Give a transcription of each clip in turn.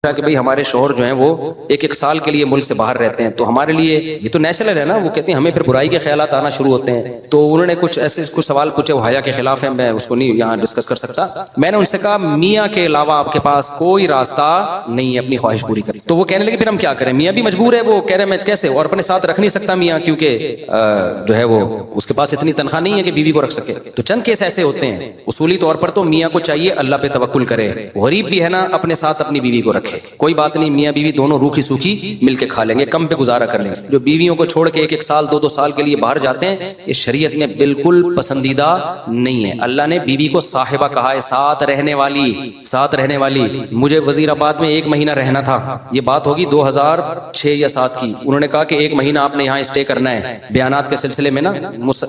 کہ بھئی ہمارے شوہر جو ہیں وہ ایک سال کے لیے ملک سے باہر رہتے ہیں، تو ہمارے لیے یہ تو نیشنل ہے نا، وہ کہتے ہیں ہمیں پھر برائی کے خیالات آنا شروع ہوتے ہیں. تو انہوں نے کچھ ایسے کچھ سوال پوچھے، وہ حیا کے خلاف ہیں، میں اس کو نہیں یہاں ڈسکس کر سکتا. میں نے ان سے کہا میاں کے علاوہ آپ کے پاس کوئی راستہ نہیں ہے اپنی خواہش پوری کریں. تو وہ کہنے لگے پھر ہم کیا کریں، میاں بھی مجبور ہے. وہ کہہ رہے میں کیسے، اور اپنے ساتھ رکھ نہیں سکتا میاں، کیونکہ جو ہے وہ اس کے پاس اتنی تنخواہ نہیں ہے کہ بیوی کو رکھ سکے. تو چند کیس ایسے ہوتے ہیں. اصولی طور پر تو میاں کو چاہیے اللہ پہ توکل کرے، غریب بھی ہے نا اپنے ساتھ اپنی بیوی کو رکھے، کوئی بات نہیں، میاں بیوی دونوں روکھی سوکھی مل کے کھا لیں گے، کم پہ گزارا کر لیں گے. جو بیویوں کو چھوڑ کے ایک سال دو سال کے لیے باہر جاتے ہیں، یہ شریعت میں بالکل پسندیدہ نہیں ہے. اللہ نے بیوی کو صاحبہ کہا ہے، ساتھ رہنے والی. مجھے وزیر آباد میں 1 مہینہ رہنا تھا، یہ بات ہوگی 2006 یا 7 کی. انہوں نے کہا کہ 1 مہینہ آپ نے یہاں اسٹے کرنا ہے. بیانات کے سلسلے میں نا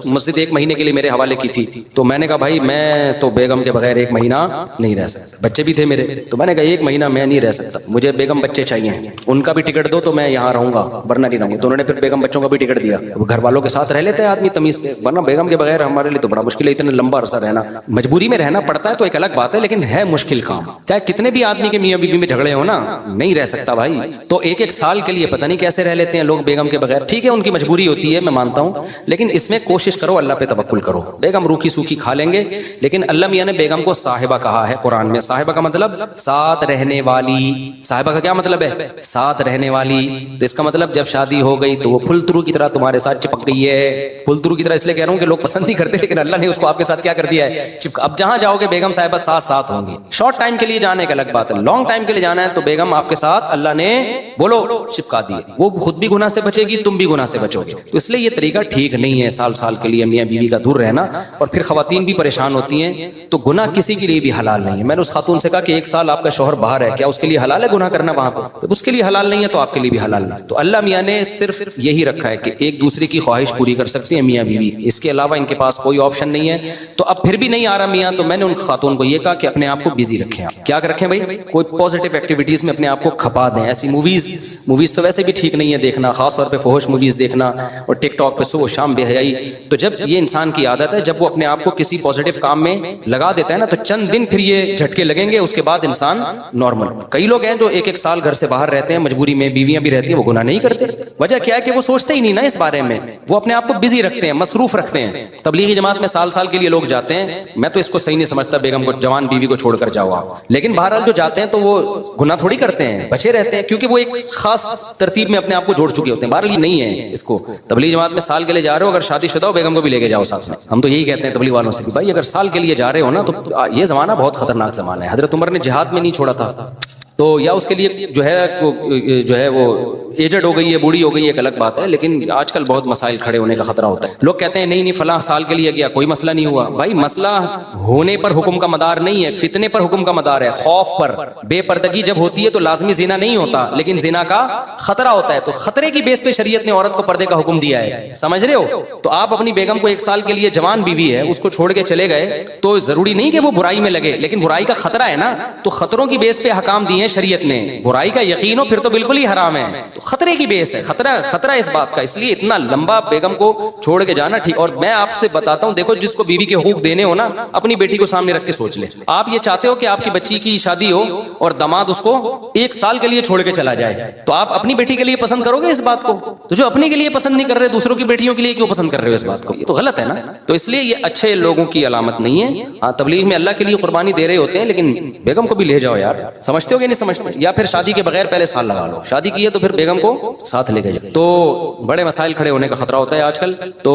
مسجد 1 مہینے کے لیے میرے حوالے کی تھی. تو میں نے کہا بھائی میں تو بیگم کے بغیر 1 مہینہ نہیں رہ سکتا. بچے بھی تھے میرے، تو میں نے کہا 1 مہینہ میں نہیں رہ سکتا، مجھے بیگم بچے چاہیے، ان کا بھی ٹکٹ دو تو میں یہاں رہوں گا ورنہ نہیں رہوں گا. تو انہوں نے پھر بیگم بچوں کا بھی ٹکٹ دیا. گھر والوں کے ساتھ رہ لیتے ہیں آدمی تمیز سے، ورنہ بیگم کے بغیر ہمارے لیے تو بڑا مشکل ہے اتنا لمبا عرصہ رہنا. مجبوری میں رہنا پڑتا ہے تو ایک الگ بات ہے، لیکن ہے مشکل کام. چاہے کتنے بھی آدمی کے میاں بیوی میں جھگڑے ہو نا، نہیں رہ سکتا بھائی. تو ایک سال کے لیے پتہ نہیں کیسے رہ لیتے ہیں لوگ بیگم کے بغیر. ٹھیک ہے ان کی مجبوری ہوتی ہے، میں مانتا ہوں، لیکن اس میں کوشش کرو اللہ پہ توکل کرو. بیگم روکھی سوکھی کھا لیں گے، لیکن اللہ میاں نے بیگم کو صاحبہ کہا ہے قرآن میں. صاحبہ کا مطلب ساتھ رہنے والی. صاحبہ کا کیا مطلب ہے؟ ساتھ رہنے والی. تو اس کا مطلب جب شادی ہو گئی تو وہ پھل ترو کی طرح تمہارے ساتھ چپک گئی ہے. پھل ترو کی طرح اس لیے کہہ رہا ہوں کہ لوگ پسند نہیں کرتے، لیکن اللہ نے اس کو آپ کے ساتھ کیا کر دیا ہے، اب جہاں جاؤ گے بیگم صاحبہ ساتھ ہوں گی. شارٹ ٹائم کے لیے جانے کا الگ بات ہے، لانگ ٹائم کے لیے جانا ہے تو بیگم آپ کے ساتھ اللہ نے بولو چپکا دی. وہ خود بھی گناہ سے بچے گی، تم بھی گناہ سے بچو گے. تو اس لیے یہ طریقہ ٹھیک نہیں ہے سال کے لیے میاں بیوی کا دور رہنا. اور پھر خواتین بھی پریشان ہوتی ہیں. تو گناہ کسی کے لیے بھی حلال نہیں ہے. میں نے اس خاتون سے کہا کہ 1 سال آپ کا شوہر باہر ہے، کیا اس کے لیے حلال ہے گناہ کرنا وہاں پہ؟ اس کے لیے حلال نہیں ہے تو آپ کے لیے بھی حلال نہیں. تو اللہ میاں نے صرف یہی رکھا ہے کہ ایک دوسرے کی خواہش پوری کر سکتے ہیں میاں بیوی، اس کے علاوہ ان کے پاس کوئی آپشن نہیں ہے. تو اب پھر بھی نہیں آ رہا میاں، تو میں نے ان خاتون کو یہ کہا کہ اپنے آپ کو بزی رکھیں. کیا رکھیں بھائی؟ کوئی پازیٹیو ایکٹیویٹیز میں اپنے آپ کو کھپا دیں. ایسی موویز تو ویسے بھی ٹھیک نہیں ہے دیکھنا، خاص طور پہ فحش موویز دیکھنا اور ٹک ٹاک پہ صبح شام بے حیائی. تو جب یہ انسان کی عادت ہے، جب وہ اپنے آپ کو کسی پازیٹیو کام میں لگا دیتا ہے نا، تو چند دن پھر یہ جھٹکے لگیں گے، اس کے بعد انسان نارمل. کئی لوگ ہیں جو 1 سال گھر سے باہر رہتے ہیں، مجبوری میں بیویاں بھی رہتی ہیں، وہ گناہ نہیں کرتے. وجہ کیا ہے کہ وہ سوچتے ہی نہیں نا اس بارے میں، وہ اپنے آپ کو بزی رکھتے ہیں، مصروف رکھتے ہیں. تبلیغی جماعت میں سال کے لیے لوگ جاتے ہیں، میں تو اس کو صحیح نہیں سمجھتا بیگم کو، جوان بیوی کو چھوڑ کر جاؤ آپ. لیکن بہرحال جو جاتے ہیں تو وہ گناہ تھوڑی کرتے ہیں، بچے رہتے ہیں، کیونکہ وہ ایک خاص ترتیب میں اپنے آپ کو جوڑ چکے ہوتے ہیں. بہرحال یہ نہیں ہے اس کو. تبلیغی جماعت میں سال کے لیے جا رہے ہو، اگر شادی شدہ ہو بیگم کو بھی لے کے جاؤ ساتھ میں. ہم تو یہی کہتے ہیں تبلیغ والوں سے کہ بھائی اگر سال کے لیے جا رہے ہو نا، تو یہ زمانہ بہت خطرناک زمانہ ہے. حضرت عمر نے جہاد میں نہیں چھوڑا تھا، تو یا اس کے لیے جو ہے وہ ایجڈ ہو گئی ہے، بوڑھی ہو گئی ہے، ایک الگ بات ہے. لیکن آج کل بہت مسائل کھڑے ہونے کا خطرہ ہوتا ہے. لوگ کہتے ہیں نہیں فلاں سال کے لیے گیا کوئی مسئلہ نہیں ہوا. بھائی مسئلہ ہونے پر حکم کا مدار نہیں ہے، فتنے پر حکم کا مدار ہے، خوف پر. بے پردگی جب ہوتی ہے تو لازمی زنا نہیں ہوتا، لیکن زنا کا خطرہ ہوتا ہے. تو خطرے کی بیس پہ شریعت نے عورت کو پردے کا حکم دیا ہے، سمجھ رہے ہو؟ تو آپ اپنی بیگم کو 1 سال کے لیے، جوان بیوی ہے، اس کو چھوڑ کے چلے گئے تو ضروری نہیں کہ وہ برائی میں لگے، لیکن برائی کا خطرہ ہے نا. تو خطروں کی بیس پہ حکام دیے ہیں شریعت نے. برائی کا یقین ہو پھر تو بالکل ہی حرام ہے. تو خطرے کی بیس ہے، خطرہ اس بات کا. اس لیے اتنا لمبا بیگم کو چھوڑ کے جانا ٹھیک. اور میں آپ سے بتاتا ہوں، دیکھو جس کو بیوی کے حقوق دینے ہو نا، اپنی بیٹی کو سامنے رکھ کے سوچ لے. آپ یہ چاہتے ہو کہ آپ کی بچی کی شادی ہو اور داماد اس کو 1 سال کے لیے چھوڑ کے چلا جائے، تو آپ اپنی بیٹی کے لیے پسند کرو گے اس بات کو؟ تو جو اپنے کے لیے پسند نہیں کر رہے، دوسروں کی بیٹیوں کے لیے کیوں پسند کر رہے ہو اس بات کو؟ یہ تو غلط ہے نا. تو اس لیے یہ اچھے لوگوں کی علامت نہیں ہے. ہاں تبلیغ میں اللہ کے لیے قربانی دے رہے ہوتے ہیں، لیکن بیگم کو بھی لے جاؤ یار. سمجھتے ہو کہ نہیں سمجھتے؟ یا پھر شادی کے بغیر پہلے سال لگا لو، شادی کی ہے تو پھر بیگم کو ساتھ لے کے جاؤ. تو بڑے مسائل کھڑے ہونے کا خطرہ ہوتا ہے آج کل. تو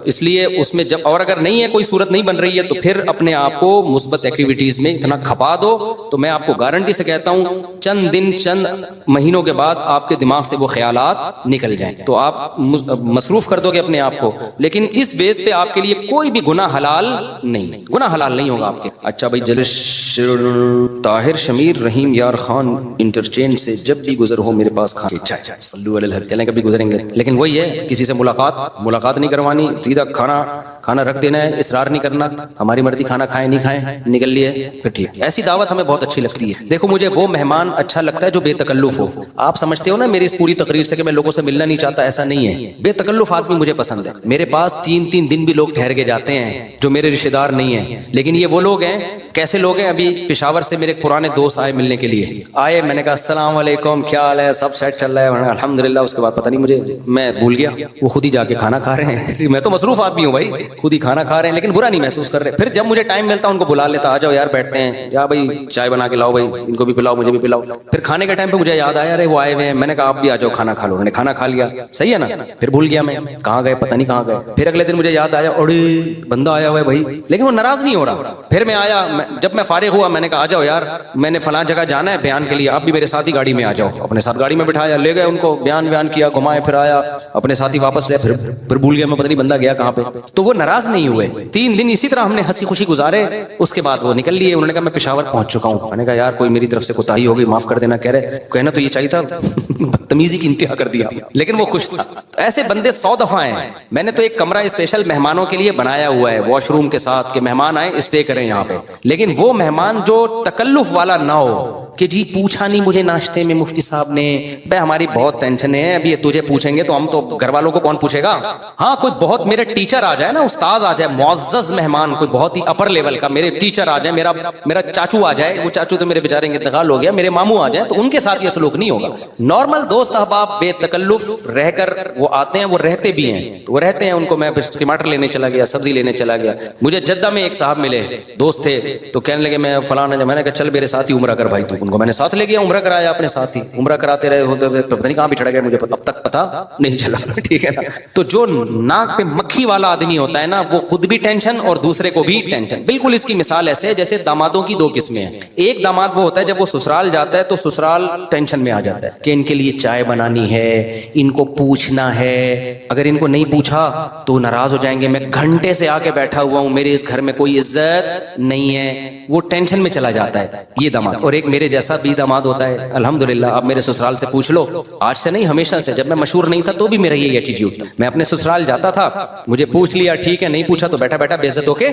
اس لیے اس میں جب، اور اگر نہیں ہے کوئی صورت نہیں بن رہی ہے، تو پھر اپنے آپ کو مثبت ایکٹیویٹیز میں اتنا کھپا دو. تو میں آپ کو گارنٹی سے کہتا ہوں چند دن چند مہینوں کے بعد آپ کے دماغ سے وہ خیالات نکل جائیں. تو آپ مصروف کر دو گے اپنے آپ کو. لیکن اس بیس پہ آپ کے لیے کوئی بھی گناہ حلال نہیں، گناہ حلال نہیں ہوگا آپ کے. اچھا بھائی، جلش طاہر شمیر رحیم یار خان انٹرچینج سے جب بھی گزر ہو میرے پاس کھانا. اچھا صلو علی الحبیب، چلیں کبھی گزریں گے. لیکن وہی ہے، کسی سے ملاقات نہیں کروانی، سیدھا کھانا کھانا رکھ دینا ہے, اصرار نہیں کرنا, ہماری مرضی کھانا کھائیں نہیں کھائیں, نکل لیے پھر ٹھیک. ایسی دعوت ہمیں بہت اچھی لگتی ہے. دیکھو مجھے وہ مہمان اچھا لگتا ہے جو بے تکلف ہو. آپ سمجھتے ہو نا میری اس پوری تقریر سے کہ میں لوگوں سے ملنا نہیں چاہتا, ایسا نہیں ہے. بے تکلف آدمی مجھے پسند ہے. میرے پاس 3 دن بھی لوگ ٹھہر کے جاتے ہیں جو میرے رشتے دار نہیں ہیں, لیکن یہ وہ لوگ ہیں. کیسے لوگ ہیں؟ ابھی پشاور سے میرے پرانے دوست آئے ملنے کے لیے. آئے, میں نے کہا السلام علیکم, کیا حال ہے, سب سیٹ چل رہا ہے؟ الحمدللہ. اس کے بعد پتہ نہیں مجھے, میں بھول گیا, وہ خود ہی جا کے کھانا کھا رہے ہیں. میں تو مصروف آدمی ہوں بھائی, خود ہی کھانا کھا رہے ہیں, لیکن برا نہیں محسوس کر رہے. پھر جب مجھے ٹائم ملتا ان کو بلا لیتا, آ جاؤ یار بیٹھتے ہیں, یا بھائی چائے بنا کے لاؤ, بھائی ان کو بھی پلاؤ مجھے بھی پلاؤ. پھر کھانے کے ٹائم پہ مجھے یاد آیا ارے وہ آئے ہوئے ہیں, میں نے کہا آپ بھی آ جاؤ کھانا کھا لو. انہوں نے کھانا کھا لیا, صحیح ہے نا. پھر بھول گیا میں کہاں گئے, پتہ نہیں کہاں گئے. پھر اگلے دن مجھے یاد آیا اڑے بندہ آیا ہوا ہے بھائی, لیکن وہ ناراض نہیں ہو رہا. پھر میں آیا, جب میں فارغ ہوا میں نے کہا آ جاؤ یار, میں نے فلاں جگہ جانا ہے بیان کے لیے, آپ بھی میرے ساتھ ہی گاڑی میں آ جاؤ. اپنے ساتھ گاڑی میں بٹھایا, لے گئے ان کو, بیان کیا, گھمائے, پھر آیا اپنے ساتھ ہی واپس لے. پھر بھول گیا میں, پتہ نہیں بندہ گیا کہاں پہ. تو وہ ناراض نہیں ہوئے. 3 دن اسی طرح ہم نے ہنسی خوشی گزارے. اس کے بعد وہ نکل لیے. انہوں نے کہا میں پشاور پہنچ چکا ہوں. میں نے کہا یار کوئی میری طرف سے کوتاہی ہو گئی, معاف کر دینا. کہہ رہے کہنا تو یہ چاہیے تھا, بدتمیزی کی انتہا کر دیا, لیکن وہ خوش تھا. ایسے بندے 100 دفعہ ہیں. میں نے تو ایک کمرہ اسپیشل مہمانوں کے لیے بنایا ہوا ہے, واش روم کے ساتھ, کہ مہمان آئے اسٹے کریں یہاں پہ. لیکن وہ مہمان جو تکلف والا نہ ہو کہ جی پوچھا نہیں مجھے ناشتے میں مفتی صاحب نے, بھائی ہماری بہت ٹینشن ہے, ابھی تجھے پوچھیں گے تو ہم تو گھر والوں کو کون پوچھے گا. ہاں کوئی بہت میرے ٹیچر آ جائے نا, استاد آ جائے, معزز مہمان, کوئی بہت ہی اپر لیول کا, میرے ٹیچر آ جائے, میرا چاچو آ جائے, وہ چاچو تو میرے بیچارے انتقال ہو گیا, میرے ماموں آ جائیں, تو ان کے ساتھ یہ سلوک نہیں ہوگا. نارمل دوست احباب بے تکلف رہ کر وہ آتے ہیں, وہ رہتے بھی ہیں, تو وہ رہتے ہیں. ان کو میں ٹماٹر لینے چلا گیا, سبزی لینے چلا گیا. مجھے جدہ میں ایک صاحب ملے, دوست تھے, تو کہنے لگے میں فلانا, میں نے کہا چل میرے ساتھ ہی عمرہ کر بھائی. تو ان کو میں نے ساتھ لے گیا, عمرہ کرایا اپنے ساتھ ہی. عمرہ کراتے رہے ہوتے پتہ نہیں کہاں بھی چڑھ گئے, مجھے اب تک پتہ نہیں چلا. ٹھیک ہے نا. تو جو ناک پہ مکھی والا آدمی ہوتا ہے نا, وہ خود بھی ٹینشن اور دوسرے کو بھی ٹینشن. بالکل اس کی مثال ایسے ہے جیسے دامادوں کی 2 قسمیں ہیں. ایک داماد وہ ہوتا ہے جب وہ سسرال جاتا ہے تو سسرال ٹینشن میں آ جاتا ہے کہ ان کے لیے چائے بنانی ہے, ان کو پوچھنا ہے, اگر ان کو نہیں پوچھا تو ناراض ہو جائیں گے, میں گھنٹے سے آ کے بیٹھا ہوا ہوں, میرے اس گھر میں کوئی عزت نہیں ہے, وہ ٹینشن میں چلا جاتا ہے یہ داماد. اور ایک میرے جیسا بھی داماد ہوتا ہے, الحمدللہ. آپ میرے سسرال سے پوچھ لو, آج سے نہیں ہمیشہ سے, جب میں مشہور نہیں تھا تو بھی میرا یہی ایٹیٹیوڈ تھا. میں اپنے سسرال جاتا تھا, مجھے پوچھ لیا ٹھیک ہے, نہیں پوچھا تو بیٹھا بیٹھا بے عزت ہو کے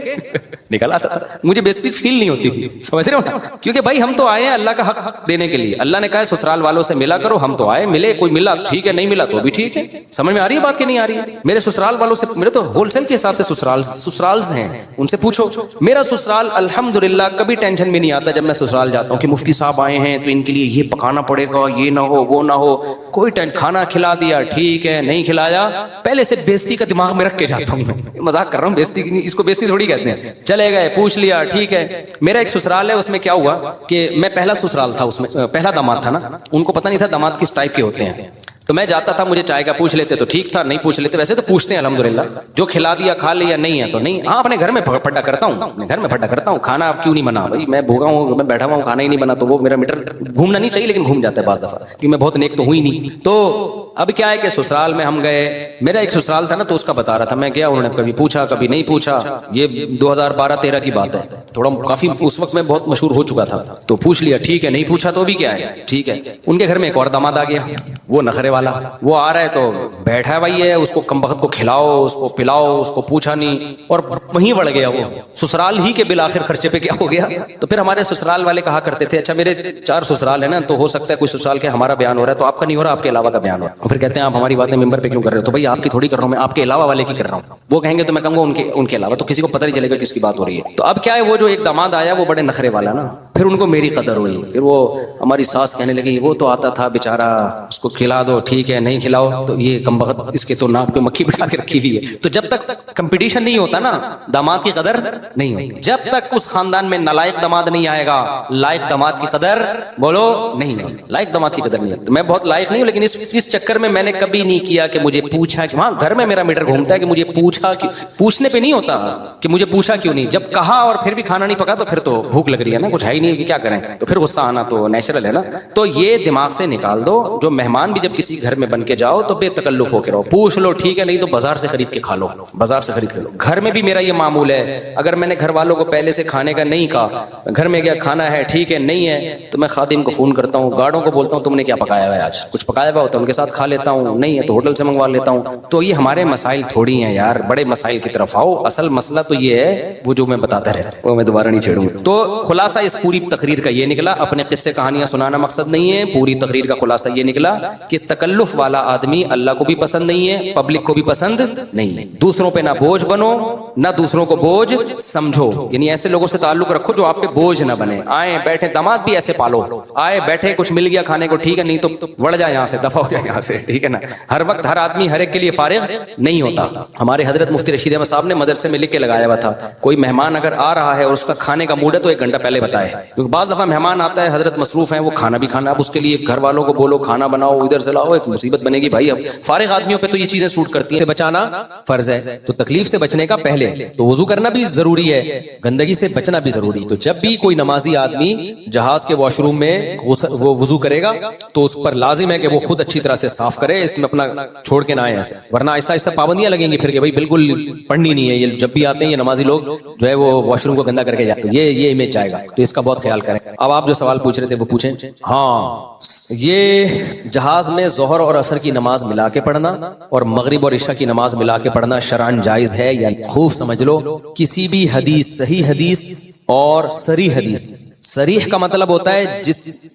نکل آتا تھا. مجھے بے عزتی فیل نہیں ہوتی تھی, سمجھ رہے ہو نا, کیونکہ بھائی ہم تو آئے ہیں اللہ کا حق دینے کے لیے. اللہ نے کہا ہے سسرال والوں سے ملا کرو, ہم تو آئے, ملے, کوئی ملا ٹھیک ہے, نہیں ملا تو بھی ٹھیک ہے. سمجھ میں آ رہی ہے بات کہ نہیں آ رہی ہے؟ میرے سسرال والوں سے, میرے تو ہول سیل کے حساب سے سسرالز ہیں, ان سے پوچھو. میرا سسرال الحمدللہ کبھی ٹینشن بھی نہیں آتا جب میں سسرال جاتا ہوں کہ مفتی صاحب آئے ہیں تو ان کے لیے یہ پکانا پڑے گا, یہ نہ ہو وہ نہ ہو. کوئی کھانا کھلا دیا ٹھیک ہے, نہیں کھلایا پہلے سے بےزتی کا دماغ میں رکھ کے جاتا ہوں. مذاق کر رہا ہوں, بےزتی کی نہیں, اس کو بےزتی تھوڑی کہتے ہیں. چلے گئے, پوچھ لیا ٹھیک ہے. میرا ایک سسرال ہے, اس میں کیا ہوا کہ میں پہلا سسرال تھا, اس میں پہلا داماد تھا نا, ان کو پتہ نہیں تھا داماد کس ٹائپ کے ہوتے ہیں. تو میں جاتا تھا, مجھے چائے کا پوچھ لیتے تو ٹھیک تھا, نہیں پوچھ لیتے, ویسے تو پوچھتے ہیں الحمدللہ, جو کھلا دیا کھا لیا, نہیں ہے تو نہیں. ہاں اپنے گھر میں پھڈا کرتا ہوں, اپنے گھر میں پھڈا کرتا ہوں, کھانا آپ کیوں نہیں بنا بھائی, میں بھوکا ہوں, میں بیٹھا ہوا ہوں, کھانا ہی نہیں بنا, تو وہ میرا میٹر گھومنا نہیں چاہیے لیکن گھوم جاتا ہے بعض دفعہ, کیونکہ میں بہت نیک تو ہوئی نہیں. تو اب کیا ہے کہ سسرال میں ہم گئے, میرا ایک سسرال تھا نا, تو اس کا بتا رہا تھا, میں گیا, انہوں نے کبھی پوچھا کبھی نہیں پوچھا. یہ 2012-13 کی بات ہے, تھوڑا کافی اس وقت میں بہت مشہور ہو چکا تھا. تو پوچھ لیا ٹھیک ہے, نہیں پوچھا تو بھی کیا ہے ٹھیک ہے. ان کے گھر میں ایک اور داماد آ گیا, وہ نخرے والا, وہ آ رہا ہے تو بیٹھا ہے بھائی ہے, اس کو کم وقت کو کھلاؤ, اس کو پلاؤ, اس کو پوچھا نہیں, اور وہیں بڑھ گیا وہ سسرال ہی کے بالآخر خرچے پہ کیا ہو گیا. تو پھر ہمارے سسرال والے کہا کرتے تھے, اچھا میرے 4 سسرال ہیں نا, تو ہو سکتا ہے کوئی سسرال کے ہمارا بیان ہو رہا ہے تو آپ کا نہیں ہو رہا, آپ کے علاوہ کا بیان ہو رہا ہے. پھر کہتے ہیں آپ ہماری باتیں ممبر پہ کیوں کر رہے ہو, تو بھائی آپ کی تھوڑی کر رہا ہوں میں, آپ کے علاوہ والے کی کر رہا ہوں. وہ کہیں گے تو میں کہوں گا ان کے علاوہ, تو کسی کو پتہ نہیں چلے گا کس کی بات ہو رہی ہے. تو اب کیا ہے, وہ جو ایک داماد آیا وہ بڑے نخرے والا نا, پھر ان کو میری قدر ہوئی. پھر وہ ہماری ساس کہنے لگی, وہ تو آتا تھا بیچارہ, اس کو کھلا دو ٹھیک ہے, نہیں کھلاؤ تو یہ کم وقت, اس کے تو ناک پہ مکھی بٹھا کے رکھی ہوئی ہے. تو جب تک کمپٹیشن نہیں ہوتا نا, داماد کی قدر نہیں ہوتی. جب تک اس خاندان میں نالائق داماد نہیں آئے گا, لائق داماد کی قدر بولو نہیں ہے, لائق داماد کی قدر نہیں ہے. تو میں بہت لائق نہیں ہوں, لیکن اس چکر میں نے کبھی نہیں کیا کہ مجھے پوچھا, وہاں گھر میں میرا میٹر گھومتا ہے کہ مجھے پوچھا, پوچھنے پہ نہیں ہوتا کہ مجھے پوچھا کیوں نہیں. جب کہا اور پھر بھی کھانا نہیں پکا تو پھر تو بھوک لگ رہی ہے نا, کچھ ہے ہی نہیں, کیا کریں, تو پھر غصہ آنا تو نیچرل ہے نا. تو یہ دماغ سے نکال دو, جو مہمان بھی جب کسی گھر میں بن کے جاؤ تو بے تکلف ہو کے رہو, پوچھ لو ٹھیک ہے, نہیں تو بازار سے خرید کے کھا لو, بازار سے خرید کے لو. گھر میں بھی میرا یہ معمول ہے, اگر میں نے گھر والوں کو پہلے سے کھانے کا نہیں کہا, گھر میں کیا کھانا ہے ٹھیک ہے نہیں ہے, تو میں خادم کو فون کرتا ہوں, گارڈوں کو بولتا ہوں تم نے کیا پکایا ہوا ہے آج, کچھ پکایا ہوا ہوتا ہے ان کے ساتھ کھا لیتا ہوں, نہیں ہے تو ہوٹل سے منگوا لیتا ہوں. تو یہ ہمارے مسائل تھوڑی ہیں یار, بڑے مسائل کی طرف آؤ. اصل مسئلہ تو یہ ہے وہ جو میں بتاتا رہتا ہوں, وہ میں دوبارہ نہیں چھیڑوں. تو خلاصہ اس پوری تقریر کا یہ نکلا, اپنے قصے کہانیاں سنانا مقصد نہیں ہے, پوری تقریر کا خلاصہ یہ نکلا کہ تکلف والا آدمی اللہ کو بھی پسند نہیں ہے, پبلک کو بھی پسند نہیں ہے. دوسروں پہ نہ بوجھ بنو, نہ دوسروں کو بوجھ سمجھو, یعنی ایسے لوگوں سے تعلق رکھو جو آپ پہ بوجھ نہ بنے. آئے بیٹھے داماد بھی ایسے پالو, آئے بیٹھے کچھ مل گیا کھانے کو ٹھیک ہے, نہیں تو وڑ جائے یہاں سے, دفع ہو جائے یہاں سے, ٹھیک ہے نا. ہر وقت ہر آدمی ہر ایک کے لیے فارغ نہیں ہوتا. ہمارے حضرت مفتی رشید احمد صاحب نے مدرسے میں لکھ کے لگایا ہوا تھا, کوئی مہمان اگر آ رہا ہے اور اس کا کھانے کا موڈ ہے تو 1 گھنٹہ پہلے بتائے, کیونکہ بعض دفعہ مہمان آتا ہے حضرت مصروف ہیں, وہ کھانا بھی کھانا, اب اس کے لیے گھر والوں کو بولو کھانا بناؤ, ادھر سے لاؤ, ایک مصیبت بنے گی بھائی. اب فارغ آدمیوں پہ تو یہ چیزیں سوٹ کرتی ہیں, بچانا فرض ہے. تو تکلیف سے بچنے کا پہلے تو وضو کرنا بھی ضروری ہے, گندگی سے بچنا بھی ضروری. تو جب بھی کوئی نمازی آدمی جہاز کے واش روم میں وہ وضو کرے گا تو اس پر لازم ہے کہ وہ خود اچھی طرح سے صاف کرے, اس میں اپنا چھوڑ کے نہ آئے ایسے, ورنہ ایسا ایسا پابندیاں لگیں گی پھر کہ بھائی بالکل پڑھنی نہیں ہے. یہ جب بھی آتے ہیں یہ نمازی لوگ جو ہے وہ واش روم کو گندا کر کے جاتے, تو یہ امیج جائے گا, تو اس کا بہت خیال کریں. اب آپ جو سوال پوچھ رہے تھے وہ پوچھیں. ہاں, یہ جہاز میں ظہر اور عصر کی نماز ملا کے پڑھنا اور مغرب اور عشاء کی نماز ملا کے پڑھنا شرعاً جائز ہے یا خوب سمجھ لو. کسی بھی حدیث, صحیح حدیث اور صریح حدیث, صریح کا مطلب ہوتا ہے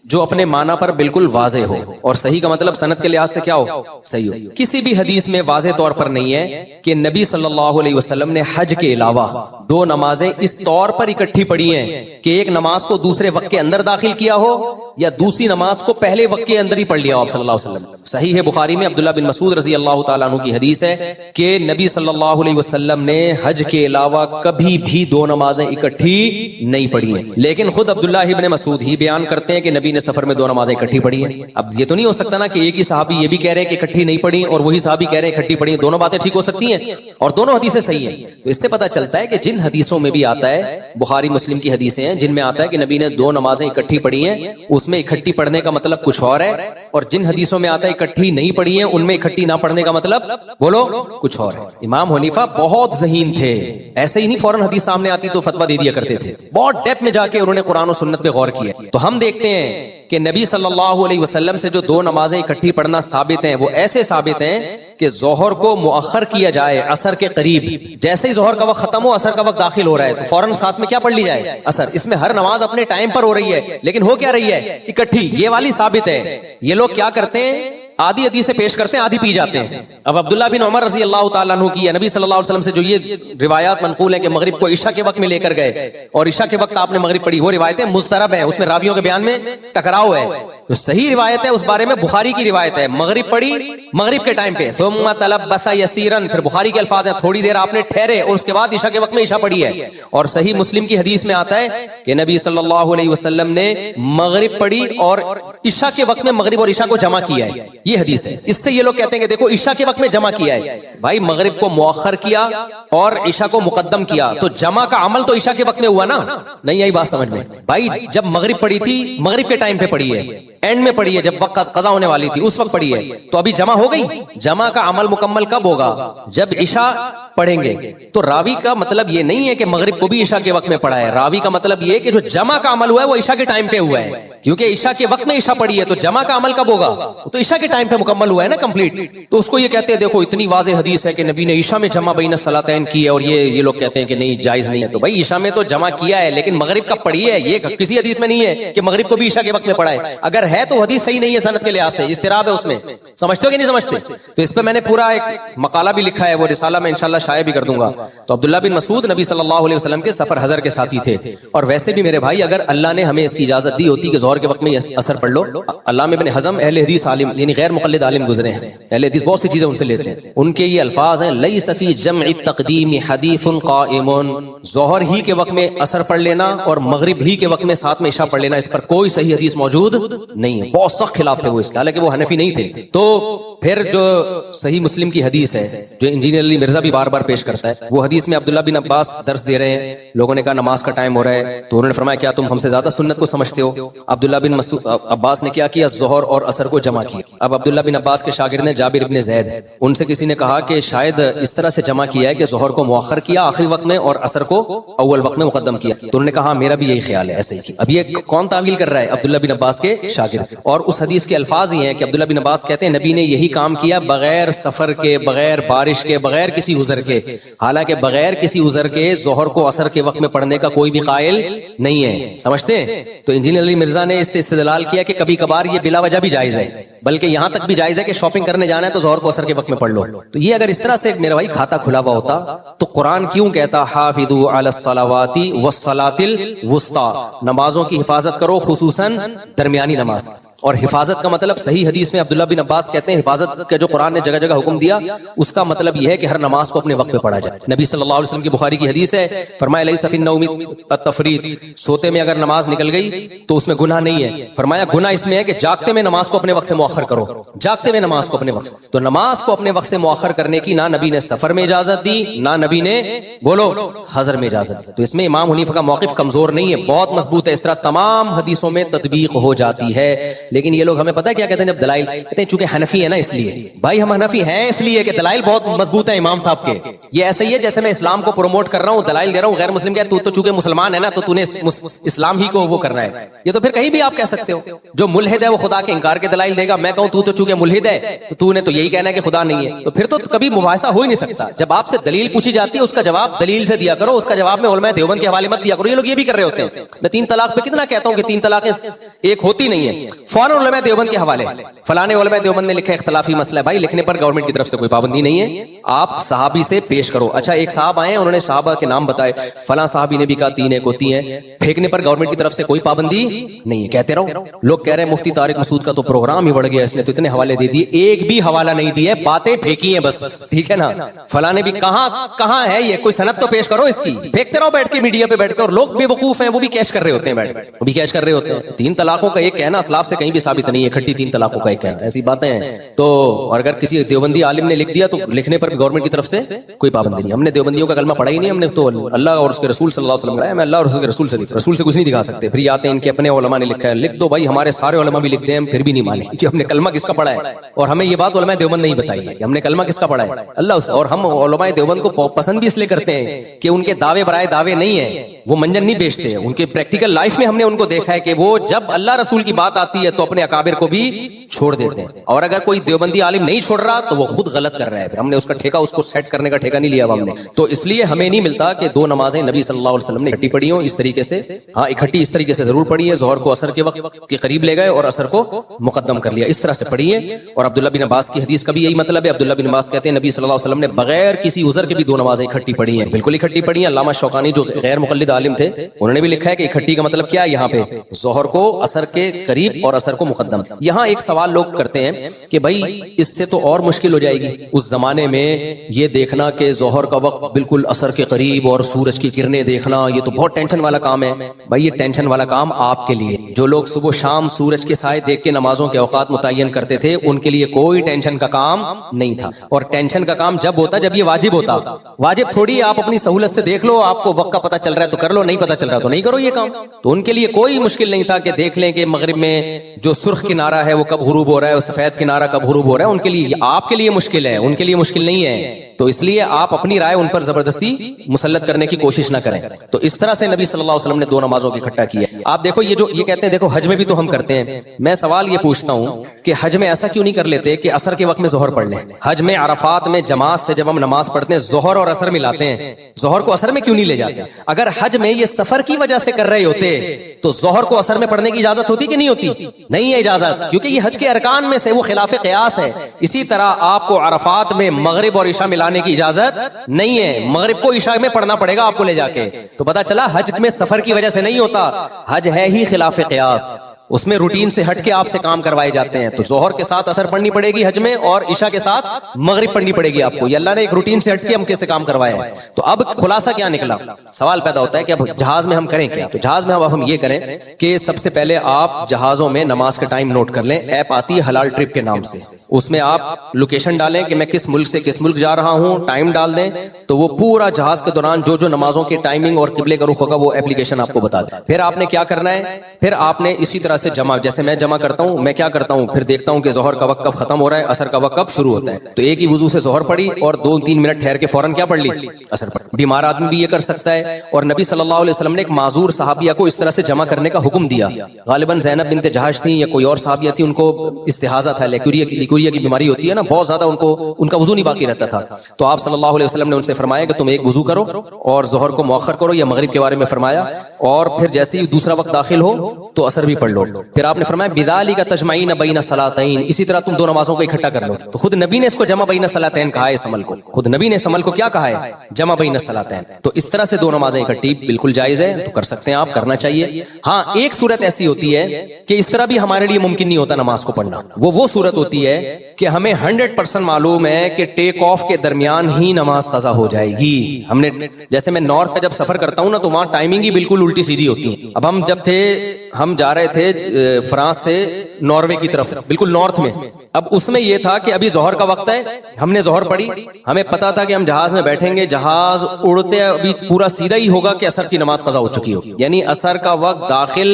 جو اپنے معنی پر بالکل واضح ہو, اور صحیح کا مطلب سند کے لحاظ سے کیا ہو, صحیح ہو. کسی بھی حدیث میں واضح طور پر نہیں ہے کہ نبی صلی اللہ علیہ وسلم نے حج کے علاوہ 2 نمازیں اس طور پر اکٹھی پڑھی ہیں کہ ایک نماز کو دوسرے وقت کے اندر داخل کیا ہو یا دوسری نماز کو پہلے وقت کے اندر ہی پڑھ لیا ہو آپ صلی اللہ علیہ وسلم. صحیح ہے بخاری میں عبداللہ بن مسعود رضی اللہ تعالیٰ عنہ کی حدیث ہے کہ نبی صلی اللہ علیہ وسلم نے حج کے علاوہ کبھی بھی 2 نمازیں اکٹھی نہیں پڑھی ہیں. لیکن خود عبداللہ ابن مسعود ہی بیان کرتے ہیں کہ نبی نے سفر میں 2 نمازیں اکٹھی پڑھی ہیں. اب یہ تو نہیں ہو سکتا نا کہ ایک ہی صحابی یہ بھی کہہ رہے ہیں کہ اکٹھی نہیں پڑھی اور وہی صحابی کہہ رہے ہیں اکٹھی پڑھی. دونوں باتیں ٹھیک ہو سکتی ہیں اور دونوں حدیثیں صحیح ہیں. تو اس سے پتہ چلتا ہے کہ جن حدیثوں میں بھی آتا ہے, بخاری مسلم کی حدیثیں ہیں جن میں آتا ہے کہ نبی نے 2 نمازیں اکٹھی پڑھی ہیں, اس میں اکٹھی پڑھنے کا مطلب کچھ اور ہے, اور جن حدیثوں میں آتا ہے اکٹھی نہیں پڑھی ہیں ان میں اکٹھی نہ پڑھنے کا مطلب بولو کچھ اور ہے. امام حنیفہ بہت ذہین تھے, ایسے ہی نہیں فوراً حدیث سامنے آتی تو فتویٰ دے دیا کرتے تھے, بہت ڈیپ میں جا کے انہوں نے قرآن و سنت پہ غور کیا. تو ہم دیکھتے ہیں کہ نبی صلی اللہ علیہ وسلم سے جو 2 نمازیں اکٹھی پڑھنا ثابت ہیں وہ ایسے ثابت ہیں کہ ظہر کو مؤخر کیا جائے عصر کے قریب, جیسے ہی ظہر کا وقت ختم ہو عصر کا وقت داخل ہو رہا ہے تو فوراً ساتھ میں کیا پڑھ لی جائے, عصر. اس میں ہر نماز اپنے ٹائم پر ہو رہی ہے لیکن ہو کیا رہی ہے, اکٹھی. یہ والی ثابت ہے. یہ لوگ کیا کرتے ہیں, آدھی حدیث پیش کرتے ہیں, آدھی پی جاتے ہیں. اب عبداللہ بن عمر رضی اللہ تعالیٰ عنہ کی نبی صلی اللہ علیہ وسلم سے جو یہ روایات منقول ہیں کہ مغرب کو عشاء کے وقت میں لے کر گئے اور عشاء کے وقت آپ نے مغرب پڑھی, وہ روایتیں مضطرب ہیں, اس میں راویوں کے بیان میں ٹکراؤ ہے. تو صحیح روایت ہے اس بارے میں بخاری کی روایت ہے, مغرب پڑھی مغرب کے ٹائم پہ, ثم تلبس یسیرا, پھر بخاری کے الفاظ ہیں تھوڑی دیر آپ نے ٹھہرے اور اس کے بعد عشاء کے وقت میں عشاء پڑھی ہے. اور صحیح مسلم کی حدیث میں آتا ہے کہ نبی صلی اللہ علیہ وسلم نے مغرب پڑھی اور عشاء کے وقت میں مغرب اور عشاء کو جمع کیا ہے. یہ حدیث ہے. اس سے یہ لوگ کہتے ہیں کہ دیکھو عشاء کے وقت میں جمع کیا ہے. بھائی مغرب کو مؤخر کیا اور عشاء کو مقدم کیا تو جمع کا عمل تو عشاء کے وقت میں ہوا نا, نہیں آئی بات سمجھ میں. بھائی جب مغرب پڑھی تھی مغرب کے ٹائم پہ پڑھی ہے, اینڈ میں پڑھی ہے, جب وقت قضا ہونے والی تھی اس وقت پڑھی ہے, تو ابھی جمع ہو گئی. جمع کا عمل مکمل کب ہوگا, جب عشاء پڑھیں گے. تو راوی کا مطلب یہ نہیں ہے کہ مغرب کو بھی عشاء کے وقت میں پڑھا ہے, راوی کا مطلب یہ ہے کہ جو جمع کا عمل ہوا ہے وہ عشاء کے ٹائم پہ ہوا ہے, کیونکہ عشاء کے وقت میں عشاء پڑھی ہے تو جمع کا عمل کب ہوگا, تو عشاء کے ٹائم پہ مکمل ہوا ہے نا, کمپلیٹ. تو اس کو یہ کہتے ہیں دیکھو اتنی واضح حدیث ہے کہ نبی نے عشاء میں جمع بین الصلاتین کی ہے, اور یہ لوگ کہتے ہیں کہ نہیں جائز نہیں ہے. تو بھائی عشاء میں تو جمع کیا ہے لیکن مغرب کب پڑھی ہے, یہ کسی حدیث میں نہیں ہے کہ مغرب کو بھی عشاء کے وقت میں پڑھا ہے. اگر ہے تو حدیث صحیح نہیں ہے سند کے لحاظ سے, اضطراب ہے اس میں. سمجھتے ہو کہ نہیں سمجھتے؟ تو اس پہ میں نے پورا ایک مقالہ بھی لکھا ہے, وہ رسالہ میں انشاءاللہ شائع بھی کر دوں گا. تو عبداللہ بن مسعود نبی صلی اللہ علیہ وسلم کے سفر حضر کے ساتھی تھے. اور ویسے بھی میرے بھائی اگر اللہ نے ہمیں اس کی اجازت دی ہوتی کہ ظہر کے وقت میں اثر پڑھ لو, علامہ ابن حزم اہل حدیث عالم یعنی غیر مقلد عالم گزرے ہیں, اہل حدیث بہت سی چیزیں ان سے لیتے ہیں. ان کے یہ الفاظ ہیں لیس فی جمع التقدیم حدیث قائم, ظہر ہی کے وقت میں اثر پڑھ لینا اور مغرب ہی کے وقت میں ساتھ میں عشاء پڑھ لینا, اس پر کوئی صحیح حدیث موجود نہیں ہے. بہت سخت خلاف تھے وہ اس کے, حالانکہ وہ حنفی نہیں تھے. تو پھر جو صحیح مسلم کی حدیث ہے جو انجینئر علی مرزا بھی بار بار پیش کرتا ہے، وہ حدیث میں عبداللہ بن عباس درس دے رہے ہیں، لوگوں نے کہا نماز کا ٹائم ہو رہا ہے، تو انہوں نے فرمایا کیا تم ہم سے زیادہ سنت کو سمجھتے ہو؟ عبداللہ بن عباس نے کیا کیا؟ ظہر اور عصر کو جمع کیا۔ اب عبداللہ بن عباس کے شاگرد نے جابر بن زید، ان سے کسی نے کہا کہ شاید اس طرح سے جمع کیا ہے کہ ظہر کو مؤخر کیا آخری وقت میں اور عصر کو اول وقت میں مقدم کیا، تو انہوں نے کہا میرا بھی یہی خیال ہے، ایسے ہی۔ اب یہ کون تعویل کر رہا ہے؟ عبداللہ بن عباس کے شاگرد، اور اس حدیث کے الفاظ یہ ہیں کہ عبداللہ بن عباس کہتے ہیں نبی نے یہی کام کیا بغیر سفر کے، بغیر بارش کے، بغیر کسی عذر کے، حالانکہ بغیر کسی عذر کے ظہر کو عصر کے وقت میں پڑھنے کا کوئی بھی قائل نہیں ہے، سمجھتے ہیں؟ تو انجینئر علی مرزا نے اس سے استدلال کیا کہ کبھی کبھار یہ بلا وجہ بھی جائز ہے، بلکہ یہاں تک بھی جائز ہے کہ شاپنگ کرنے جانا ہے تو ظہر کو عصر کے وقت میں پڑھ لو۔ تو یہ اگر اس طرح سے میرا بھائی کھاتا کھلا ہوا ہوتا تو قرآن کیوں کہتا حافظوا علی الصلوات والصلاۃ الوسطی، نمازوں کی حفاظت کرو، خصوصاً درمیانی نماز۔ اور حفاظت کا مطلب صحیح حدیث میں عبداللہ بن عباس کہتے ہیں حفاظت کا جو قرآن نے جگہ جگہ حکم دیا اس کا مطلب یہ ہے کہ ہر نماز کو اپنے وقت پہ پڑھا جائے۔ نبی صلی اللہ علیہ وسلم کی بخاری کی حدیث ہے، فرمایا لیس فی النوم التفریط، سوتے میں اگر نماز نکل گئی تو اس میں گناہ نہیں ہے، فرمایا گناہ اس میں ہے کہ جاگتے میں نماز کو اپنے وقت سے مؤخر کرو، جاگتے میں نماز کو اپنے وقت سے۔ تو نماز کو اپنے وقت سے مؤخر کرنے کی نہ نبی نے سفر میں اجازت دی، نہ نبی نے بولو حضر میں اجازت دی۔ تو اس میں امام حنیفہ کا موقف کمزور نہیں ہے، بہت مضبوط ہے، اس طرح تمام حدیثوں میں تطبیق ہو جاتی ہے۔ لیکن یہ لوگ ہمیں پتہ ہے کیا کہتے ہیں جب دلائل کہتے ہیں چونکہ حنفی ہے نا اس لیے، بھائی ہم حنفی ہیں اس لیے کہ دلائل بہت مضبوط ہیں امام صاحب کے۔ یہ ایسا ہی ہے جیسے میں اسلام کو پروموٹ کر رہا ہوں، دلائل دے رہا ہوں، غیر مسلم کہتے تو چونکہ مسلمان ہے نا تو نے اسلام ہی کو وہ کرنا ہے۔ یہ تو پھر کہیں بھی آپ کہہ سکتے ہو، جو ملحد ہے وہ خدا کے انکار کے دلائل دے گا، میں کہوں تو چونکہ ملحد ہے تو نے تو یہی کہنا ہے کہ خدا نہیں ہے، تو پھر تو کبھی مباحثہ ہو ہی نہیں سکتا۔ جب آپ سے دلیل پوچھی جاتی ہے اس کا جواب دلیل سے دیا کرو، اس کا جواب میں علماء دیوبند کے حوالے مت دیا کرو۔ یہ لوگ یہ بھی کر رہے ہوتے ہیں، میں 3 طلاق پہ کتنا کہتا ہوں کہ 3 طلاقیں ایک ہوتی نہیں ہے، فوراً علماء دیوبند کے حوالے، فلانے علماء دیوبند نے لکھا اختلافی مسئلہ ہے، بھائی لکھنے پر گورنمنٹ کی طرف سے کوئی پابندی نہیں ہے، آپ صحابی سے پیش کرو۔ اچھا ایک صاحب آئے انہوں نے صحابہ کے نام بتائے، فلاں صحابی نے بھی کہا 3 ایک ہوتی ہیں، پھینکنے پر گورنمنٹ کی طرف سے کوئی پابندی نہیں ہے، کہتے رہو۔ لوگ کہہ رہے ہیں مفتی طارق مسعود کا تو پروگرام ہی بڑھ گیا، اس نے تو اتنے حوالے دے دیے، ایک بھی حوالہ نہیں دیے، باتیں پھینکی ہیں بس، ٹھیک ہے نا؟ فلاں نے بھی کہاں ہے یہ، کوئی سند تو پیش کرو اس کی، پھینکتے رہو بیٹھ کے میڈیا پہ بیٹھ کر، اور لوگ بے وقوف ہیں وہ بھی کیچ کر رہے ہوتے ہیں، بیٹھ وہ بھی کیچ کر رہے ہوتے ہیں۔ 3 طلاقوں کا ایک کہنا اسلاف سے کہیں بھی ثابت نہیں ہے، اکٹھی 3 طلاقوں کا ایک کہنا، ایسی باتیں ہیں۔ تو اور اگر کسی دیوبندی عالم نے لکھ دیا تو لکھنے پر گورنمنٹ کی طرف سے کوئی پابندی نہیں۔ ہم نے دیوبندیوں کا کلمہ پڑھا ہی نہیں، ہم نے تو اللہ اور اس کے رسول صلی اللہ علیہ وسلم کا، میں اللہ اور اس کے رسول سے کچھ نہیں دکھا سکتے۔ پھر یہ آتے ہیں ان کے اپنے علماء نے لکھا ہے، لکھ دو بھائی، ہمارے سارے علماء بھی لکھ دیں، ہم پھر بھی نہیں مانیں کہ ہم نے کلمہ کس کا پڑھا ہے، اور ہمیں یہ بات علماء دیوبند نہیں بتائی ہے کہ ہم نے کلمہ کس کا پڑھا ہے، اللہ اس کا۔ اور ہم علماء دیوبند کو پسند بھی اس لیے کرتے ہیں کہ ان کے دعوے برائے دعوے نہیں ہیں، وہ منجن نہیں بیچتے ہیں، ان کے پریکٹیکل لائف میں ہم نے ان کو دیکھا ہے کہ وہ جب اللہ رسول کی بات آتی ہے تو اپنے اکابر کو بھی چھوڑ دیتے ہیں، اور اگر کوئی دیوبندی عالم نہیں چھوڑ رہا تو وہ خود غلط کر رہا ہے، ہم نے اس کا ٹھیکہ، اس کو سیٹ کرنے کا ٹھیکہ نہیں لیا ہم نے۔ تو اس لیے ہمیں نہیں ملتا کہ 2 نمازیں نبی صلی اللہ علیہ وسلم نے اکٹھی پڑھی ہوں اس طریقے سے، ہاں اکٹھی اس طریقے سے ضرور پڑھی ہے، ظہر کو عصر کے وقت کے قریب لے گئے اور عصر کو مقدم کر لیا، اس طرح سے پڑھی ہے۔ اور عبداللہ بن عباس کی حدیث کا بھی یہی مطلب ہے، عبداللہ بن عباس کہتے ہیں نبی صلی اللہ علیہ وسلم نے بغیر کسی عذر کے بھی 2 نمازیں اکٹھی پڑھی ہیں، بالکل اکٹھی پڑھی ہیں۔ علامہ شوکانی جو غیر مقلد عالم تھے انہوں نے بھی لکھا ہے کہ اکٹھی کا مطلب کیا ہے، یہاں پہ ظہر کو عصر کے قریب اور عصر کو مقدم۔ یہاں ایک سوال لوگ کرتے ہیں کہ بھائی اس سے تو اور مشکل ہو جائے گی، اس زمانے میں یہ دیکھنا کہ ظہر کا وقت بالکل عصر کے قریب اور سورج کی کرنیں دیکھنا، یہ تو بہت ٹینشن والا کام ہے۔ بھائی یہ ٹینشن والا کام آپ کے لیے، جو لوگ صبح شام سورج کے سائے دیکھ کے نمازوں کے اوقات متعین کرتے تھے ان کے لیے کوئی ٹینشن کا کام نہیں تھا، اور ٹینشن کا کام جب ہوتا جب یہ واجب ہوتا، واجب تھوڑی آپ اپنی سہولت سے دیکھ لو، آپ کو وقت کا پتہ چل رہا ہے تو کر لو، نہیں پتہ چل رہا تو نہیں کرو یہ کام۔ تو ان کے لیے کوئی مشکل نہیں تھا کہ دیکھ لیں کہ مغرب میں جو سرخ کنارہ ہے وہ کب غروب ہو رہا ہے اور سفید کنارہ کب غروب ہو رہا ہے، ان کے لیے، آپ کے لیے مشکل ہے، ان کے لیے مشکل نہیں ہے۔ تو اس لیے آپ اپنی رائے ان پر زبردستی مسلط کرنے کی کوشش نہ کریں۔ تو اس طرح سے نبی صلی اللہ علیہ وسلم نے 2 نمازوں کی اکٹھا کیا۔ آپ دیکھو یہ جو یہ کہتے ہیں، دیکھو حج میں بھی تو ہم کرتے ہیں، میں سوال یہ پوچھتا ہوں کہ حج میں ایسا کیوں نہیں کر لیتے کہ عصر کے وقت میں ظہر پڑھ لیں؟ حج میں عرفات میں جماعت سے جب ہم نماز پڑھتے ہیں ظہر اور عصر ملاتے ہیں، ظہر کو عصر میں کیوں نہیں لے جاتے؟ اگر حج میں یہ سفر کی وجہ سے کر رہے ہوتے تو ظہر کو عصر میں پڑھنے کی اجازت ہوتی کہ نہیں ہوتی؟ نہیں ہے اجازت، کیونکہ یہ حج کے ارکان میں سے وہ خلاف قیاس ہے۔ اسی طرح آپ کو عرفات میں مغرب اور عشاء ملانے کی اجازت نہیں ہے، مغرب کو عشاء میں پڑھنا پڑے گا آپ کو لے جا کے۔ تو پتہ چلا حج میں سفر کی وجہ سے نہیں ہوتا، حج ہے ہی خلاف قیاس، اس میں روٹین سے ہٹ کے آپ سے کام کروائے جاتے جاتے ہیں تو ظہر کے ساتھ اثر پڑھنی پڑے گی حج میں, اور عشاء کے ساتھ مغرب پڑھنی پڑے گی آپ کو. یہ اللہ نے ایک روٹین سے ہٹ کے ہم کیسے کام کروایا ہے. تو اب خلاصہ کیا نکلا, سوال پیدا ہوتا ہے کہ اب جہاز میں ہم کریں کیا. تو جہاز میں اب ہم یہ کریں کہ سب سے پہلے آپ جہازوں میں نماز کا ٹائم نوٹ کر لیں. ایپ آتی ہے حلال ٹرپ کے نام سے, اس میں آپ لوکیشن ڈالیں کہ میں کس ملک سے کس ملک جا رہا ہوں, ٹائم ڈال دیں تو وہ پورا جہاز کے دوران جو نمازوں کی ٹائمنگ اور قبلے کا رخ ہوگا وہ اپلیکیشن آپ کو بتا دے. پھر آپ نے کیا کرنا ہے, پھر آپ نے اسی طرح سے جمع, جیسے میں جمع کرتا ہوں, میں کیا کرتا ہوں پھر دیکھتا ہوں کہ ظہر کا وقت کب ختم ہو رہا ہے, عصر کا وقت کب شروع ہوتا ہے. تو ایک ہی وضو سے ظہر پڑھی اور 2-3 منٹ ٹھہر کے فوراً کیا پڑھ لی, عصر پڑھ. بیمار آدمی بھی یہ کر سکتا ہے. اور نبی صلی اللہ علیہ وسلم نے ایک معذور صحابیہ کو اس طرح سے جمع کرنے کا حکم دیا. غالباً زینب بنت جہش تھی یا کوئی اور صحابیہ تھی, ان کو استحاضہ تھا, لیکوریا کی بیماری ہوتی ہے نا, بہت زیادہ ان کا وضو نہیں باقی رہتا تھا. تو آپ صلی اللہ علیہ وسلم نے ان سے فرمایا کہ تم ایک وضو کرو اور ظہر کو مؤخر کرو, یا مغرب کے بارے میں فرمایا, اور پھر جیسے ہی دوسرا وقت داخل ہو تو عصر بھی پڑھ لو. پھر آپ نے فرمایا بذالک تجمعین بین صلاتین, اسی طرح تم دو نمازوں کو اکٹھا کر لو. تو خود نبی نے اس کو جمع بین صلاتین کہا ہے. اس عمل کو خود نبی نے اس عمل کو کیا کہا ہے, جمع بین صلاتین. تو اس طرح سے 2 نمازیں اکٹھی بالکل جائز ہے, تو کر سکتے ہیں آپ, کرنا چاہیے. ہاں ایک صورت ایسی ہوتی ہے کہ اس طرح بھی ہمارے لیے ممکن نہیں ہوتا نماز کو پڑھنا. وہ صورت ہوتی ہے کہ ہمیں 100% معلوم ہے کہ ٹیک آف کے درمیان ہی نماز قضا ہو جائے گی. ہم نے جیسے میں نارتھ کا جب سفر کرتا ہوں نا, تو وہاں ٹائمنگ ہی بالکل الٹی سیدھی ہوتی ہے. اب ہم جا رہے تھے فرانس سے ناروے کی طرف, بالکل نارتھ میں. اب اس میں یہ تھا کہ ابھی ظہر کا وقت ہے, ہم نے ظہر پڑھی, ہمیں پتا تھا کہ ہم جہاز میں بیٹھیں گے, جہاز اڑتے ابھی پورا سیدھا ہی ہوگا کہ عصر کی نماز قضا ہو چکی ہوگی, یعنی عصر کا وقت داخل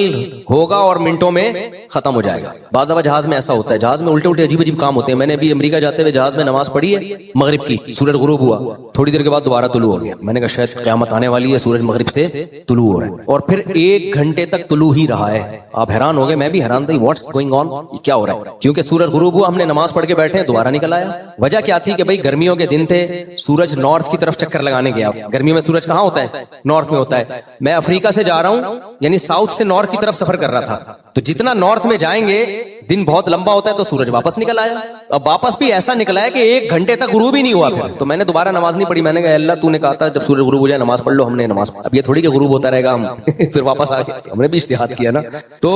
ہوگا اور منٹوں میں ختم ہو جائے گا. بعض دفعہ جہاز میں ایسا ہوتا ہے, جہاز میں الٹے عجیب عجیب کام ہوتے ہیں. میں نے ابھی امریکہ جاتے ہوئے جہاز میں نماز پڑھی ہے مغرب کی, سورج غروب ہوا, تھوڑی دیر کے بعد دوبارہ طلوع ہو گیا. میں نے کہا شاید قیامت آنے والی ہے, سورج مغرب سے طلوع ہو رہا ہے, اور پھر 1 گھنٹے تک طلوع ہی رہا ہے. آپ حیران ہو گئے, میں بھی حیران تھا, واٹس گوئنگ آن, یہ کیا ہو رہا ہے. کیونکہ سورج غروب ہوا, ہم نے نماز پڑھ کے بیٹھے, دوبارہ نکل آیا. وجہ کیا تھی کہ بھائی گرمیوں کے دن تھے, سورج نارتھ کی طرف چکر لگانے گیا. گرمیوں میں سورج کہاں ہوتا ہے, نارتھ میں ہوتا ہے. میں افریقہ سے جا رہا ہوں, یعنی ساؤتھ سے نارتھ کی طرف سفر کر رہا تھا. تو جتنا نارتھ میں جائیں گے دن بہت لمبا ہوتا ہے, تو سورج واپس نکل آیا. اب واپس بھی ایسا نکلا ہے کہ 1 گھنٹے تک غروب ہی نہیں ہوا. پھر تو میں نے دوبارہ نماز نہیں پڑھی. میں نے کہا اللہ تو نے کہا تھا جب سورج غروب ہو جائے نماز پڑھ لو, ہم نے نماز پڑھی. اب یہ تھوڑی کہ غروب ہوتا رہے گا, ہم پھر واپس آ گئے, ہم نے بھی اجتہاد کیا نا. تو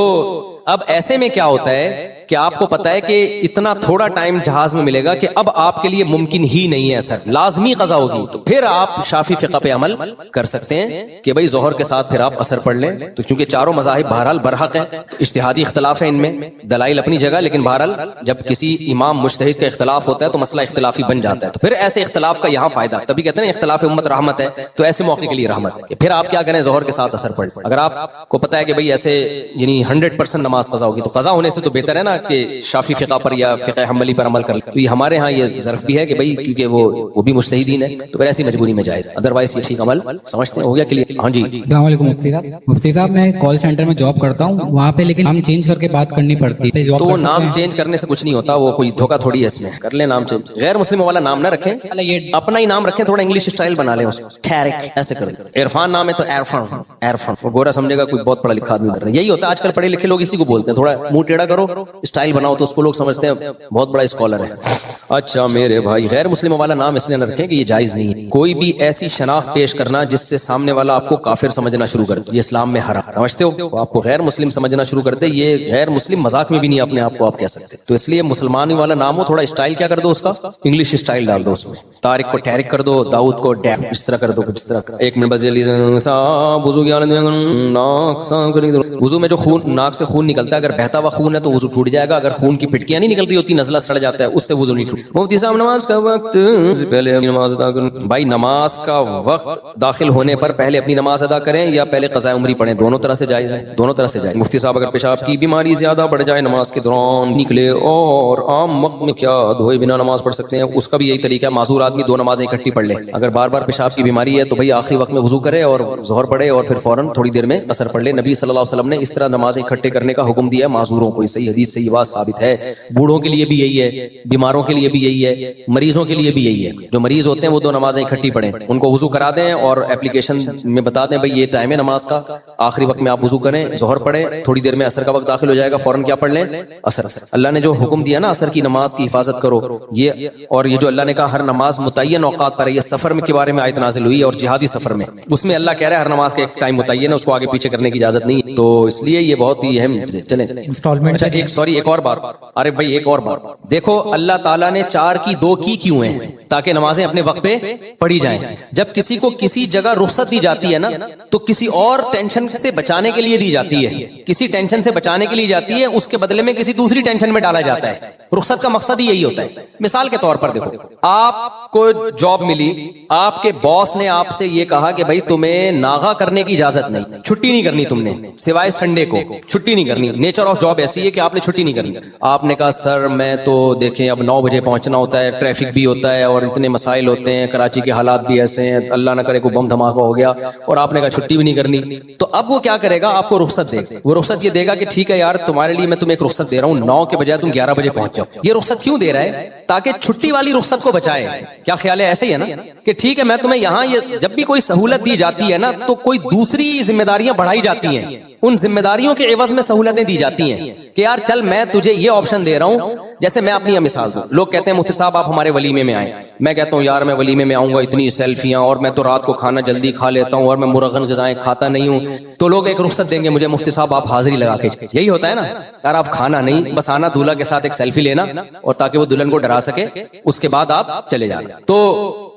اب ایسے میں کیا ہوتا ہے کہ آپ کو پتا ہے کہ اتنا تھوڑا ٹائم جہاز میں ملے گا کہ اب آپ کے لیے ممکن ہی نہیں ہے اثر, لازمی قضا ہوگی. تو پھر آپ شافعی فقہ پہ عمل کر سکتے ہیں کہ بھائی ظہر کے ساتھ پھر آپ اثر پڑھ لیں. تو چونکہ چاروں مذاہب بہرحال برحق ہیں, اجتہادی اختلاف ہے ان میں, دلائل اپنی جگہ, لیکن بہرحال جب کسی امام مجتہد کا اختلاف ہوتا ہے تو مسئلہ اختلافی بن جاتا ہے. تو پھر ایسے اختلاف کا یہاں فائدہ, تبھی کہتے ہیں اختلاف امت رحمت ہے. تو ایسے موقع کے لیے رحمت ہے کہ پھر آپ کیا کریں, ظہر کے ساتھ اثر پڑھ. اگر آپ کو پتا ہے کہ بھئی ایسے یعنی 100% نماز قضا ہوگی, تو قضا ہونے سے تو بہتر ہے نا کہ شافعی فقہ پر یا فقہ حنبلی پر عمل کر لیں. تو یہ ہمارے ہاں یہ ظرف بھی ہے کہ بھئی کیونکہ وہ بھی مجتہدین ہے, تو پھر ایسی مجبوری میں جائز, ادروائز یہ ٹھیک عمل سمجھتے ہیں. ہو گیا کلیئر؟ ہاں جی. السلام علیکم مفتی صاحب, میں کال سینٹر میں جاب کرتا ہوں, وہاں پہ لیکن نام چینج کر کے بات کرنی پڑتی ہے. تو وہ نام چینج کرنے سے کچھ نہیں ہوتا, وہ کوئی دھوکہ تھوڑی ہے اس میں. کر لیں نام چینج, غیر مسلم والا نام نہ رکھیں, اپنا ہی نام رکھیں, تھوڑا انگلش اسٹائل بنا لیں اس کو, ٹھیرک ایسے کریں. عرفان نام ہے تو عرفان, وہ گورا سمجھے گا کوئی بہت پڑھا لکھا آدمی کر رہا ہے. یہی ہوتا ہے آج کل پڑھے لکھے لوگ اسی کو بولتے ہیں, تھوڑا منہ ٹیڑھا کرو, اسٹائل بناؤ, تو اس کو لوگ سمجھتے ہیں بہت بڑا اسکالر ہے. اچھا میرے بھائی, غیر مسلم والا نام اس لیے نہ رکھیں کہ یہ جائز نہیں ہے. کوئی بھی ایسی شناخت پیش کرنا جس سے سامنے والا آپ کو کافر سمجھنا شروع کر دے, یہ اسلام میں حرام. سمجھتے ہو, آپ کو غیر مسلم سمجھنا شروع کر دے, یہ غیر مسلم مذاق میں بھی نہیں اپنے آپ کو آپ کہہ سکتے. تو اس لیے مسلمان والا نام ہو, تھوڑا اسٹائل کیا کر دو اس کا, انگلش اسٹائل ڈال دو اس میں. طارق کو ٹھیرک کر دو, داؤد کو ڈیپ, اس طرح کر دو, اس طرح. ایک منٹ بس, وضو میں جو خون ناک سے خون نکلتا ہے, اگر بہتا ہوا خون ہے تو وضو ٹوٹ جائے گا. اگر خون کی پٹکیاں نہیں نکل رہی ہوتی, نزلہ سڑ جاتا ہے, اس سے وضو نہیں ٹوٹتا. مفتی صاحب نماز کا وقت پہلے اپنی نماز ادا کریں. بھائی نماز کا وقت داخل ہونے پر پہلے اپنی نماز ادا کریں یا پہلے قضاء عمری پڑھیں, دونوں طرح سے جائز ہے, دونوں طرح سے جائز. مفتی صاحب اگر پیشاب کی بیماری زیادہ بڑھ جائے, نماز کے دوران نکلے اور عام وقت میں کیا دھوئے بنا نماز پڑھ سکتے ہیں؟ اس کا بھی یہی طریقہ ہے, معذور آدمی 2 نمازیں اکٹھی پڑھ لے. اگر بار بار پیشاب کی بیماری ہے تو بھئی آخری وقت میں وضو کرے اور ظہر پڑھے اور پھر فوراً تھوڑی دیر میں عصر پڑھ لے. نبی صلی اللہ علیہ وسلم نے اس طرح نمازیں اکٹھے کرنے کا حکم دیا ہے معذوروں کو, صحیح حدیث سے یہ بات ثابت ہے. بوڑھوں کے لیے بھی یہی ہے, بیماروں کے لیے بھی یہی ہے, مریضوں کے لیے بھی یہی ہے. جو مریض ہوتے ہیں وہ 2 نمازیں اکٹھی پڑھیں, ان کو وضو کرا دیں اور اپلیکیشن میں بتا دیں بھئی یہ ٹائم ہے نماز کا, آخری وقت میں آپ وضو کریں, ظہر پڑھیں, تھوڑی دیر میں عصر کا وقت داخل ہو جائے گا, فوراً کیا پڑھ لیں, عصر. اللہ نے جو حکم دیا نا عصر کی نماز کی حفاظت کرو, یہ اور یہ جو اللہ نے کہا ہر نماز متعین اوقات پر ہے, یہ سفر میں کے بارے میں آیت نازل ہوئی اور جہادی سفر میں, اس میں اللہ کہہ رہا ہے ہر نماز کا ایک ٹائم متعین ہے, اس کو آگے پیچھے کرنے کی اجازت نہیں. تو اس لیے یہ بہت ہی اہم. چلیں اچھا, ایک سوری سوری ایک اور بات, ارے بھائی ایک اور بات دیکھو, اللہ تعالیٰ نے 4 کی 2 کی کیوں ہیں؟ تاکہ نمازیں اپنے وقت پہ پڑھی جائیں. جب کسی کو کسی جگہ رخصت دی جاتی ہے نا تو کسی اور ٹینشن سے بچانے کے لیے دی جاتی ہے, کسی ٹینشن سے بچانے کے لیے جاتی ہے, اس کے بدلے میں کسی دوسری ٹینشن میں ڈالا جاتا ہے. رخصت کا مقصد ہی یہی ہوتا ہے. مثال کے طور پر دیکھو, آپ کو جاب ملی, آپ کے باس نے آپ سے یہ کہا کہ بھائی تمہیں ناغا کرنے کی اجازت نہیں, چھٹی نہیں کرنی تم نے, سوائے سنڈے کو چھٹی نہیں کرنی. نیچر آف جاب ایسی ہے کہ آپ نے چھٹی نہیں کرنی. آپ نے کہا سر میں تو دیکھیں اب 9 بجے پہنچنا ہوتا ہے, ٹریفک بھی ہوتا ہے اور اتنے مسائل ہوتے ہیں, کراچی کے حالات بھی ایسے ہیں, اللہ نہ کرے کوئی بم دھماکہ ہو گیا, اور آپ نے کہا چھٹی بھی نہیں کرنی. تو اب وہ کیا کرے گا, آپ کو رخصت دے گا. وہ رخصت یہ دے گا کہ ٹھیک ہے یار تمہارے لیے میں تمہیں ایک رخصت دے رہا ہوں, 9 کے بجائے تم 11 بجے پہنچ جاؤ. یہ رخصت کیوں دے رہا ہے؟ تاکہ چھٹی والی رخصت کو بچائے. کیا خیال ہے؟ ایسے ہی ہے نا کہ ٹھیک ہے میں تمہیں یہاں, یہ جب بھی کوئی سہولت دی جاتی ہے نا تو کوئی دوسری ذمہ داریاں بڑھائی جاتی ہیں, ان ذمہ داریوں کے عوض میں سہولتیں دی جاتی ہیں کہ یار چل میں تجھے یہ آپشن دے رہا ہوں. جیسے میں اپنی مثال دوں, لوگ کہتے ہیں مفتی صاحب آپ ہمارے ولیمے میں آئیں. میں کہتا ہوں یار میں ولیمے میں آؤں گا, اتنی سیلفیاں, اور میں تو رات کو کھانا جلدی کھا لیتا ہوں, اور میں مرغن غذائیں کھاتا نہیں ہوں. تو لوگ ایک رخصت دیں گے مجھے, مفتی صاحب آپ حاضری لگا کے. یہی ہوتا ہے نا یار, آپ کھانا نہیں, بس آنا دولہا کے ساتھ ایک سیلفی لینا, اور تاکہ وہ دلہن کو ڈرا سکے, اس کے بعد آپ چلے جائیں. تو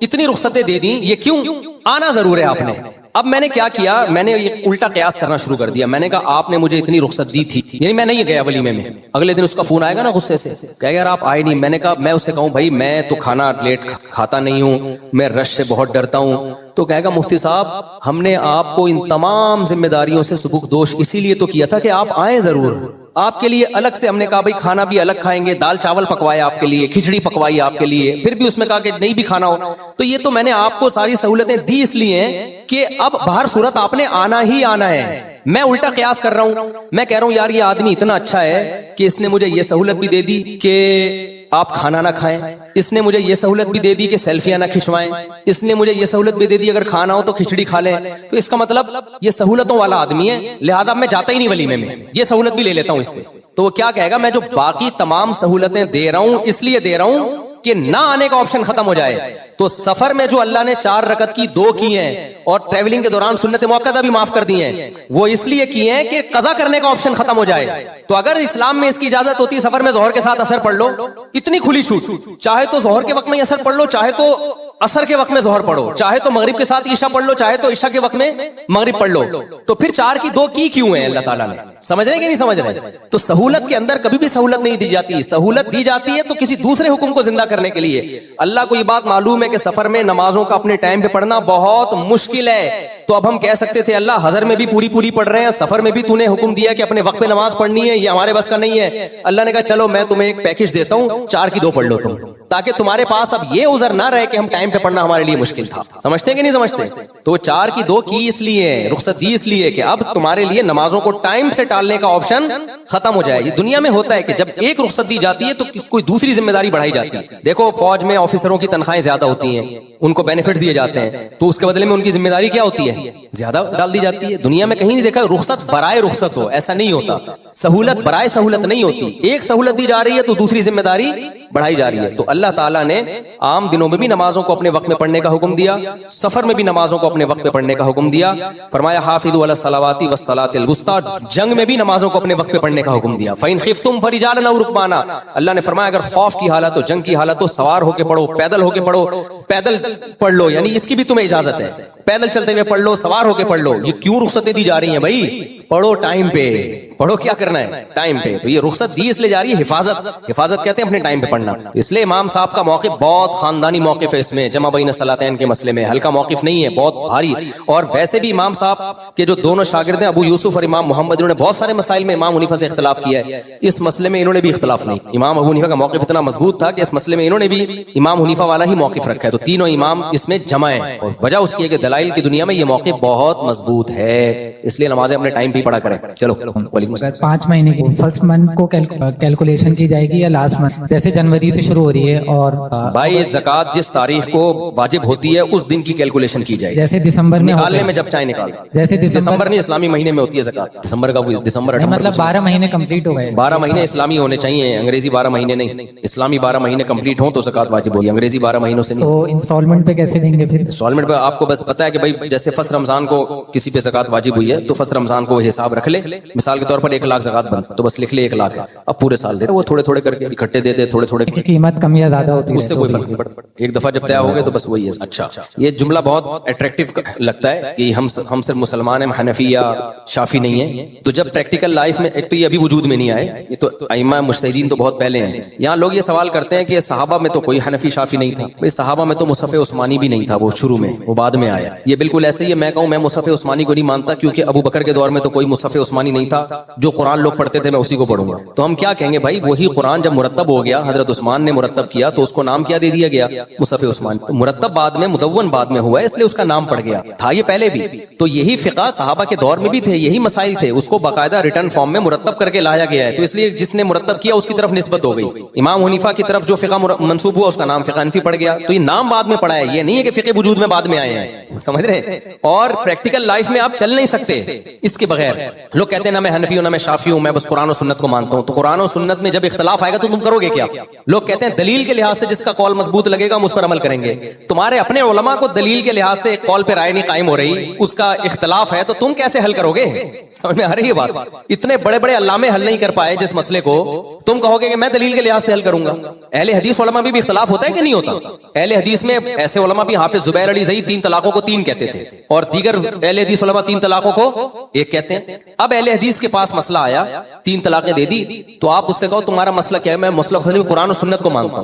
اتنی رخصتیں دے دیں, یہ کیوں؟ آنا ضرور ہے آپ نے. اب میں نے کیا کیا, میں نے یہ الٹا قیاس کرنا شروع کر دیا. میں نے کہا آپ نے مجھے اتنی رخصت دی تھی, یعنی میں نہیں گیا ولیمے میں, اگلے دن اس کا فون آئے گا نا غصے سے, کہے گا یار آپ آئے نہیں. میں نے کہا میں اسے کہوں بھائی میں تو کھانا لیٹ کھاتا نہیں ہوں, میں رش سے بہت ڈرتا ہوں, تو کہے گا مفتی صاحب ہم نے آپ کو ان تمام ذمہ داریوں سے سبکدوش اسی لیے تو کیا تھا کہ آپ آئیں ضرور. آپ کے لیے الگ سے ہم نے کہا بھائی کھانا بھی الگ کھائیں گے, دال چاول پکوائے آپ کے لیے, کھچڑی پکوائی آپ کے لیے, پھر بھی اس میں کہا کہ نہیں بھی کھانا ہو. تو یہ تو میں نے آپ کو ساری سہولتیں دی اس لیے ہیں کہ اب باہر صورت آپ نے آنا ہی آنا ہے. میں الٹا قیاس کر رہا ہوں, میں کہہ رہا ہوں یار یہ آدمی اتنا اچھا ہے کہ اس نے مجھے یہ سہولت بھی دے دی کہ آپ کھانا نہ کھائیں, اس نے مجھے یہ سہولت بھی دے دی کہ سیلفیاں نہ کھنچوائیں, اس نے مجھے یہ سہولت بھی دے دی اگر کھانا ہو تو کھچڑی کھا لیں. تو اس کا مطلب یہ سہولتوں والا آدمی ہے, لہذا میں جاتا ہی نہیں ولیمے میں, یہ سہولت بھی لے لیتا ہوں اس سے. تو وہ کیا کہے گا, میں جو باقی تمام سہولتیں دے رہا ہوں اس لیے دے رہا ہوں کہ نہ آنے کا آپشن ختم ہو جائے. تو سفر میں جو اللہ نے 4 رکعت کی 2 کی ہیں, اور ٹریولنگ کے دوران سنت موقعہ بھی معاف کر دی ہیں, وہ اس لیے کی ہیں کہ قضا کرنے کا آپشن ختم ہو جائے. تو اگر اسلام میں اس کی اجازت ہوتی سفر میں ظہر کے ساتھ اثر پڑھ لو, اتنی کھلی چھوٹ, چاہے تو ظہر کے وقت میں اثر پڑھ لو, چاہے تو اثر کے وقت میں ظہر پڑھو, چاہے تو مغرب کے ساتھ عشاء پڑھ لو, چاہے تو عشاء کے وقت میں مغرب پڑھ لو. تو پھر 4 کی 2 کی کیوں ہیں اللہ تعالیٰ نے؟ سمجھ رہے کہ نہیں سمجھ رہے؟ تو سہولت کے اندر کبھی بھی سہولت نہیں دی جاتی, سہولت دی جاتی ہے تو کسی دوسرے حکم کو زندہ کرنے کے لیے. اللہ کو یہ بات معلوم ہے کہ سفر میں نمازوں کا اپنے ٹائم پہ پڑھنا بہت مشکل ہے. تو اب ہم کہہ سکتے تھے اللہ حضر میں بھی پوری پڑھ رہے ہیں, سفر میں بھی تو نے حکم دیا کہ اپنے وقت پہ نماز پڑھنی ہے, یہ ہمارے بس کا نہیں ہے. اللہ نے کہا چلو میں تمہیں ایک پیکج دیتا ہوں, 4 کی 2 پڑھ لو تم, تاکہ تمہارے پاس اب یہ عذر نہ رہے کہ ہم ٹائم پہ پڑھنا ہمارے لیے مشکل تھا. سمجھتے کہ نہیں سمجھتے؟ تو 4 کی 2 کی اس لیے رخصت دی اس لیے کہ اب تمہارے لیے نمازوں کو ٹائم سے ٹالنے کا آپشن ختم ہو جائے. یہ دنیا میں ہوتا ہے کہ جب ایک رخصت دی جاتی ہے تو کوئی دوسری ذمہ داری بڑھائی جاتی ہے. دیکھو فوج میں آفیسروں کی تنخواہیں زیادہ ہوتی ہیں, ان کو بینیفٹ دیے جاتے ہیں, تو اس کے بدلے میں ان کی ذمہ داری کیا ہوتی ہے؟ زیادہ ڈال دی جاتی ہے. دنیا میں کہیں نہیں دیکھا رخصت برائے رخصت ہو, ایسا نہیں ہوتا. سہولت برائے سہولت نہیں ہوتی, ایک سہولت دی جا رہی ہے تو دوسری ذمہ داری بڑھائی جا رہی ہے. تو اللہ تعالیٰ نے عام دنوں میں بھی نمازوں کو اپنے وقت میں پڑھنے کا حکم دیا, سفر میں بھی نمازوں کو اپنے وقت میں پڑھنے کا حکم دیا. فرمایا حافظوا علی الصلوات والصلاۃ الوسطی, جنگ میں بھی نمازوں کو اپنے وقت میں پڑھنے کا حکم دیا. فإن خفتم فرجالا او رکبانا, اللہ نے فرمایا اگر خوف کی حالت ہو, جنگ کی حالت ہو, سوار ہو کے پڑھو, پیدل ہو کے پڑھو, پیدل پڑھ لو, یعنی اس کی بھی تمہیں اجازت ہے, پیدل چلتے ہوئے پڑھ لو, سوار ہو کے پڑھ لو. یہ کیوں رخصتیں دی جا رہی ہیں بھائی؟ پڑھو ٹائم پہ, پڑھو کیا کرنا ہے ٹائم پہ. تو یہ رخصت دی اس لیے جا رہی ہے حفاظت, حفاظت کہتے ہیں اپنے ٹائم پہ پڑھنا. اس لیے امام صاحب کا موقف بہت خاندانی موقف ہے, اس میں جمع بین الصلاتین کے مسئلے میں ہلکا موقف نہیں ہے, بہت بھاری. اور ویسے بھی امام صاحب کے جو دونوں شاگرد ہیں ابو یوسف اور امام محمد, انہوں نے بہت سارے مسائل میں امام حنیفہ سے اختلاف کیا ہے, اس مسئلے میں انہوں نے بھی اختلاف نہیں. امام ابو حنیفہ کا موقف اتنا مضبوط تھا کہ اس مسئلے میں انہوں نے بھی امام حنیفہ والا ہی موقف رکھا ہے. تو تینوں امام اس میں جمع ہیں, اور وجہ اس کی ہے کہ دلائل کی دنیا میں یہ موقف بہت مضبوط ہے, اس لیے نمازیں اپنے ٹائم پہ پڑھا کریں. چلو 5 مہینے کی فرسٹ منتھ کو کیلکولیشن کی جائے گی یا لاسٹ منتھ, جیسے جنوری سے شروع ہو رہی ہے؟ اور بھائی زکوٰۃ جس تاریخ کو واجب ہوتی ہے اس دن کی کیلکولیشن کی جائے, جیسے دسمبر میں نکالنے میں جب چاہے نکال, جیسے دسمبر نہیں اسلامی مہینے میں ہوتی ہے زکوٰۃ, دسمبر کا دسمبر مطلب 12 مہینے کمپلیٹ ہو گئے, 12 مہینے اسلامی ہونے چاہیے, انگریزی 12 مہینے نہیں. اسلامی 12 مہینے کمپلیٹ ہوں تو زکوٰۃ واجب ہوگی, انگریزی 12 مہینوں سے نہیں. تو انسٹالمنٹ پہ کیسے دیں گے پھر؟ انسٹالمنٹ پہ آپ کو بس پتا ہے کہ بھائی جیسے فرسٹ رمضان کو کسی پہ زکوٰۃ واجب ہوئی ہے تو فرسٹ رمضان کو حساب رکھ لے. مثال کے طور طور پر 1 لاکھ زکات بن تو بس لکھ لے 1 لاکھ ہے, اب پورے سال دے, وہ تھوڑے تھوڑے کر کے اکٹھے دے دے, تھوڑے تھوڑے, کی قیمت کم یا زیادہ ہوتی ہے اس سے کوئی فرق نہیں پڑتا, ایک دفعہ جب طے ہو گئے تو بس وہی ہے. اچھا, یہ جملہ بہت اٹریکٹیو لگتا ہے کہ ہم صرف مسلمان ہیں, حنفی یا شافی نہیں ہیں. تو جب پریکٹیکل لائف میں, ایک تو یہ ابھی وجود میں نہیں آئے, یہ تو ائمہ مجتہدین تو بہت پہلے ہیں. یہاں لوگ یہ سوال کرتے ہیں کہ صحابہ میں تو کوئی حنفی شافی نہیں تھا, بھئی صحابہ میں تو مصحف عثمانی بھی نہیں تھا, وہ شروع میں, وہ بعد میں آیا. یہ بالکل ایسے ہی ہے, میں کہوں میں مصحف عثمانی کو نہیں مانتا کیونکہ ابو بکر کے دور میں تو کوئی مصحف عثمانی نہیں تھا, جو قرآن لوگ پڑھتے تھے میں اسی کو پڑھوں گا. تو ہم کیا کہیں گے بھائی, وہی قرآن جب مرتب ہو گیا, حضرت عثمان نے مرتب کیا تو اس کو نام کیا دے دیا گیا, مصحف عثمانی. مرتب بعد میں, مدون بعد میں ہوا ہے, اس لیے اس کا نام پڑ گیا, تھا یہ پہلے بھی. تو یہی فقہ صحابہ کے دور میں بھی تھے, یہی مسائل تھے, اس کو باقاعدہ ریٹرن فارم میں مرتب کر کے لایا گیا ہے. تو اس لیے جس نے مرتب کیا اس کی طرف نسبت ہو گئی. امام حنیفہ کی طرف جو فقہ منسوب ہوا اس کا نام فقہ حنفی پڑ گیا. تو یہ نام بعد میں پڑا ہے, یہ نہیں ہے کہ فقہ وجود میں بعد میں آئے ہیں, سمجھ رہے ہیں. اور پریکٹیکل لائف میں آپ چل نہیں سکتے اس کے بغیر. لوگ کہتے ہیں نا میں حنفی ہوں نہ میں شافی ہوں, میں بس قرآن و سنت کو مانتا ہوں. تو قرآن و سنت میں جب اختلاف آئے گا تو تم کرو گے کیا؟ لوگ کہتے ہیں دلیل کے لحاظ سے جس کا قول مضبوط لگے گا ہم اس پر عمل کریں گے. تمہارے اپنے علماء کو دلیل کے لحاظ سے ایک قول پہ رائے نہیں قائم ہو رہی, اس کا اختلاف ہے, تو تم کیسے حل کرو گے؟ سمجھ میں آ رہی ہے بات؟ اتنے بڑے بڑے علامے حل نہیں کر پائے جس مسئلے کو, تم کہو گے کہ میں دلیل کے لحاظ سے حل کروں گا. اہل حدیث علماء بھی اختلاف ہوتا ہے کہ نہیں ہوتا؟ اہل حدیث میں ایسے علماء بھی, حافظ زبیر علی زئی 3 طلاقوں کو 3 کہتے تھے, اور دیگر اہل حدیث علماء 3 طلاقوں کو 1 کہتے ہیں. اب اہل حدیث کے پاس مسئلہ آیا, 3 طلاقیں دے دی, تو آپ اس سے کہو تمہارا مسئلہ کیا ہے؟ میں مسئلہ قرآن و سنت کو مانتا ہوں.